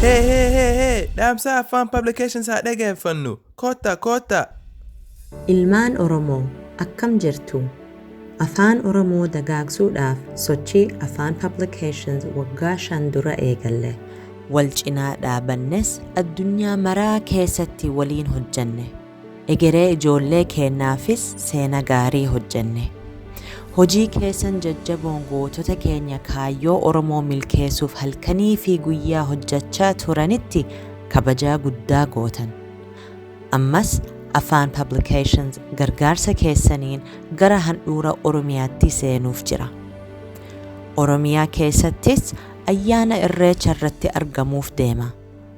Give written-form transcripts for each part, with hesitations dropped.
Hey, dhaamsa afaan publications haa dhageeffannu. Kootta. Ilmaan Oromoo akkam jirtu? Afaan Oromoo dagaagsuudhaaf sochii afaan publications waggaa 5 dura eegalle. Wal cinaa dhaabannes addunyaa maraa keessatti waliin hojjanne. Egeree ijoollee keenyaafis seena gaarii hojjanne. Hojii keessan jajjaboon gootota keenya kaayyoo Oromoo milkeessuuf halkanii fi guyyaa hojjechaa turanitti kabajaa guddaa gootan. Ammas afaan publications gargaarsa keessaniin gara handhuura Oromiyaatti seenuuf jira. Oromiyaa keessattis ayyaana irreecha irratti argamuuf deema.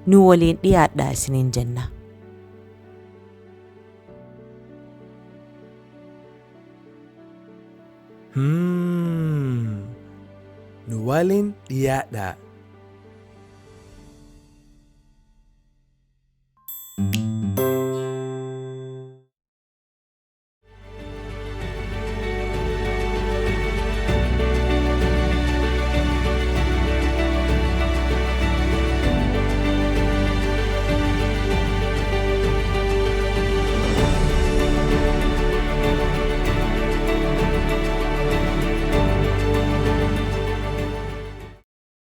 Nu waliin dhiyaadhaa isiniin jenna. Nu waliin dhiyaadhaa.